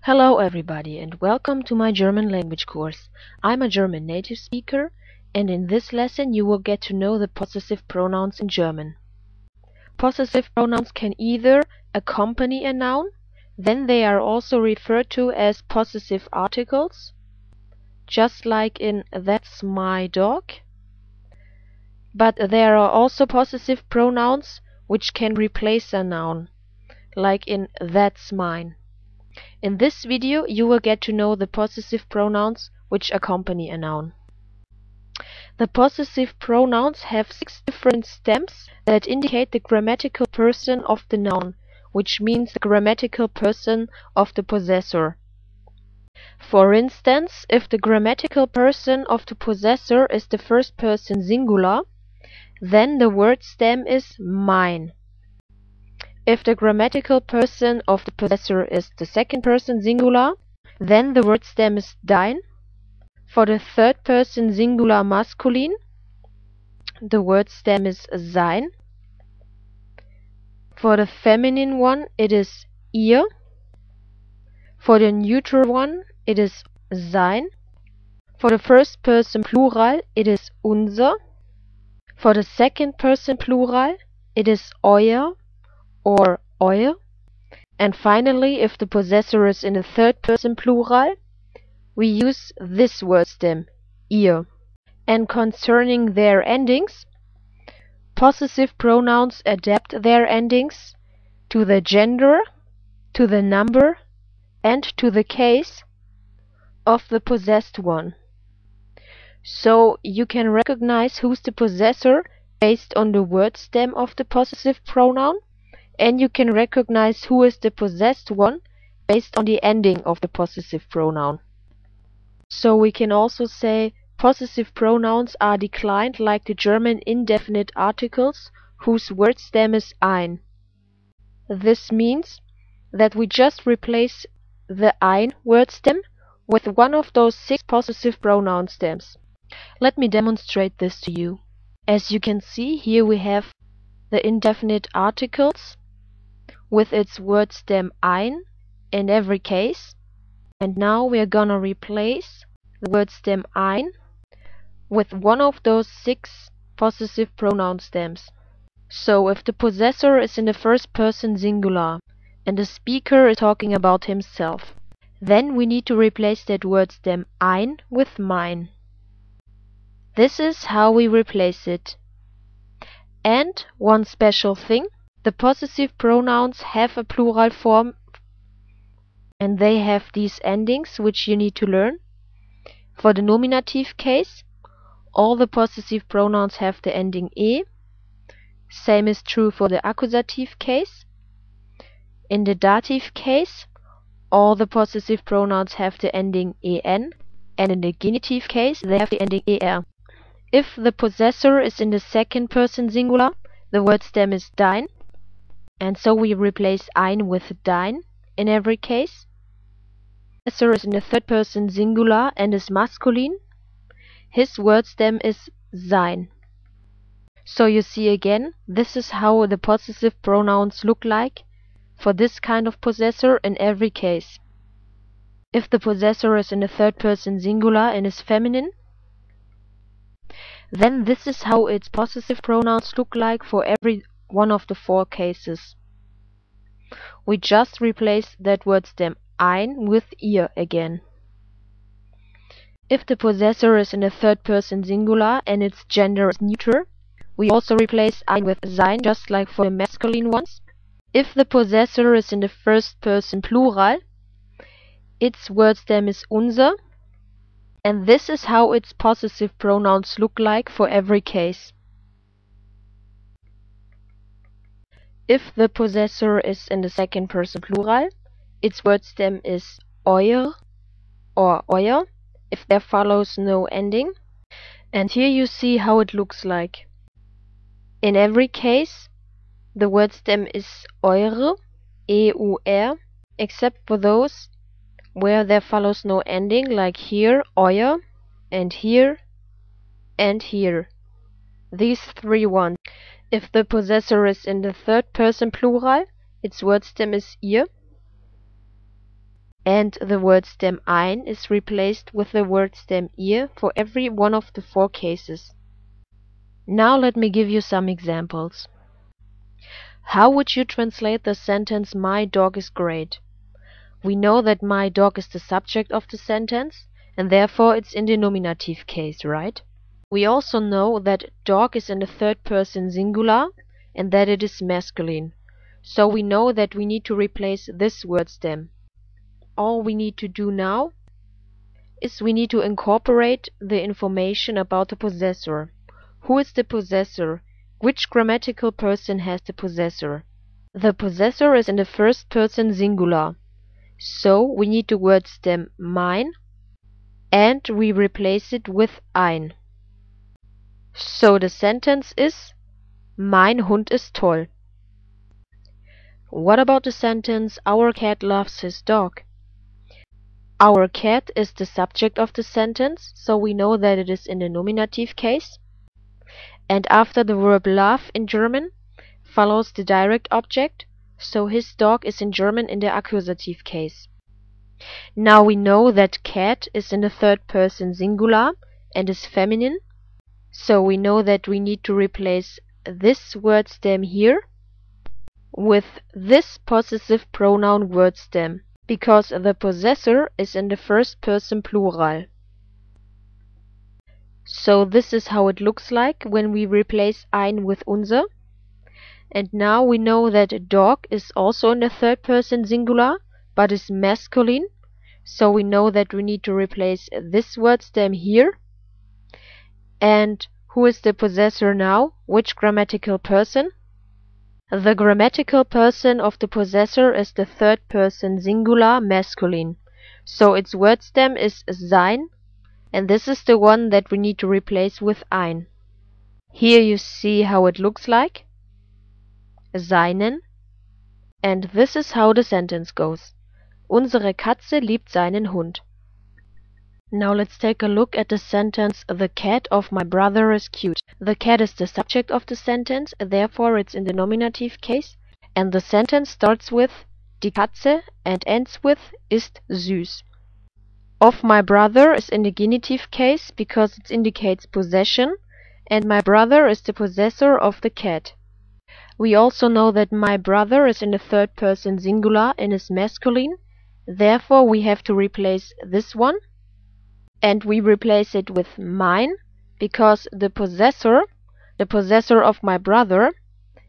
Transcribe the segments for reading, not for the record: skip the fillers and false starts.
Hello everybody and welcome to my German language course. I'm a German native speaker and in this lesson you will get to know the possessive pronouns in German. Possessive pronouns can either accompany a noun, then they are also referred to as possessive articles, just like in that's my dog. But there are also possessive pronouns which can replace a noun, like in that's mine. In this video you will get to know the possessive pronouns which accompany a noun. The possessive pronouns have 6 different stems that indicate the grammatical person of the noun, which means the grammatical person of the possessor. For instance, if the grammatical person of the possessor is the first person singular, then the word stem is mine. If the grammatical person of the possessor is the second person singular, then the word stem is dein. For the third person singular masculine, the word stem is sein. For the feminine one, it is ihr. For the neuter one, it is sein. For the first person plural, it is unser. For the second person plural, it is euer or euer. And finally, if the possessor is in the third person plural, we use this word stem, ihr. And concerning their endings, possessive pronouns adapt their endings to the gender, to the number, and to the case of the possessed one. So you can recognize who's the possessor based on the word stem of the possessive pronoun, and you can recognize who is the possessed one based on the ending of the possessive pronoun. So we can also say possessive pronouns are declined like the German indefinite articles whose word stem is ein. This means that we just replace the ein word stem with one of those 6 possessive pronoun stems. Let me demonstrate this to you. As you can see, here we have the indefinite articles with its word stem ein in every case. And now we are gonna replace the word stem ein with one of those 6 possessive pronoun stems. So if the possessor is in the first person singular and the speaker is talking about himself, then we need to replace that word stem ein with mine. This is how we replace it. And one special thing, the possessive pronouns have a plural form and they have these endings which you need to learn. For the nominative case, all the possessive pronouns have the ending e. Same is true for the accusative case. In the dative case, all the possessive pronouns have the ending en, and in the genitive case, they have the ending er. If the possessor is in the second person singular, the word stem is dein, and so we replace ein with dein in every case. If the possessor is in the third person singular and is masculine, his word stem is sein. So you see again, this is how the possessive pronouns look like for this kind of possessor in every case. If the possessor is in the third person singular and is feminine, then this is how its possessive pronouns look like for every one of the 4 cases. We just replace that word stem ein with ihr again. If the possessor is in the third person singular and its gender is neuter, we also replace ein with sein, just like for the masculine ones. If the possessor is in the first person plural, its word stem is unser, and this is how its possessive pronouns look like for every case. If the possessor is in the second person plural, its word stem is euer or euer, if there follows no ending. And here you see how it looks like. In every case, the word stem is eure, EUR, except for those where there follows no ending, like here, euer, and here, and here. These 3 ones. If the possessor is in the third person plural, its word stem is ihr. and the word stem ein is replaced with the word stem ihr for every one of the 4 cases. Now let me give you some examples. How would you translate the sentence "My dog is great"? We know that my dog is the subject of the sentence, and therefore it's in the nominative case, right? We also know that dog is in the 3rd person singular and that it is masculine. So we know that we need to replace this word stem. All we need to do now is we need to incorporate the information about the possessor. Who is the possessor? Which grammatical person has the possessor? The possessor is in the 1st person singular. So we need the word stem mein and we replace it with ein. So the sentence is Mein Hund ist toll. What about the sentence Our cat loves his dog? Our cat is the subject of the sentence, so we know that it is in the nominative case. And after the verb love in German follows the direct object, so his dog is in German in the accusative case. Now we know that cat is in the 3rd person singular and is feminine, so we know that we need to replace this word stem here with this possessive pronoun word stem, because the possessor is in the 1st person plural. So this is how it looks like when we replace ein with unser. And now we know that dog is also in the 3rd person singular, but is masculine. So we know that we need to replace this word stem here. And who is the possessor now? Which grammatical person? The grammatical person of the possessor is the 3rd person singular masculine. So its word stem is sein, and this is the one that we need to replace with ein. Here you see how it looks like. Seinen. And this is how the sentence goes. Unsere Katze liebt seinen Hund. Now let's take a look at the sentence The cat of my brother is cute. The cat is the subject of the sentence, therefore it's in the nominative case, and the sentence starts with Die Katze and ends with ist süß. Of my brother is in the genitive case because it indicates possession, and my brother is the possessor of the cat. We also know that my brother is in the 3rd person singular and is masculine, therefore we have to replace this one. And we replace it with mein, because the possessor of my brother,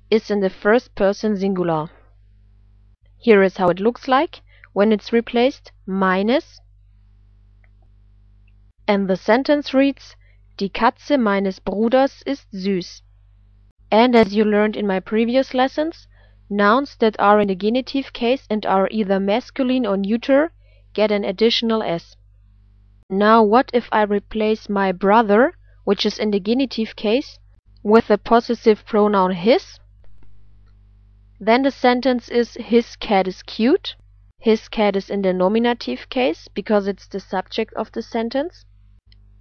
is in the 1st person singular. Here is how it looks like when it's replaced meines. And the sentence reads, Die Katze meines Bruders ist süß. And as you learned in my previous lessons, nouns that are in the genitive case and are either masculine or neuter get an additional s. Now what if I replace my brother, which is in the genitive case, with the possessive pronoun his? Then the sentence is his cat is cute. His cat is in the nominative case because it's the subject of the sentence.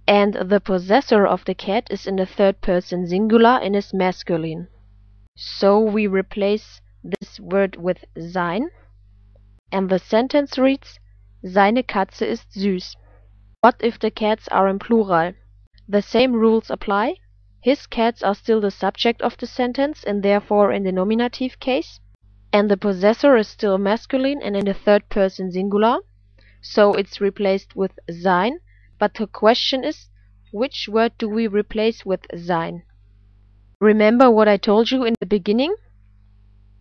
And the possessor of the cat is in the 3rd person singular and is masculine. So we replace this word with sein. And the sentence reads, Seine Katze ist süß. What if the cats are in plural? The same rules apply. His cats are still the subject of the sentence and therefore in the nominative case. And the possessor is still masculine and in the 3rd person singular. So it's replaced with sein. But the question is, which word do we replace with sein? Remember what I told you in the beginning?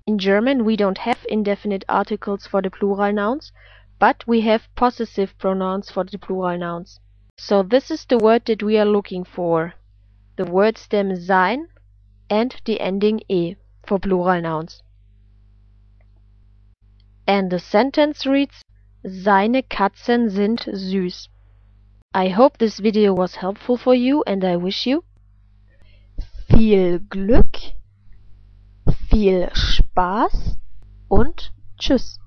In German we don't have indefinite articles for the plural nouns, but we have possessive pronouns for the plural nouns. So this is the word that we are looking for. The word stem sein and the ending e for plural nouns. And the sentence reads, Seine Katzen sind süß. I hope this video was helpful for you and I wish you viel Glück, viel Spaß und tschüss.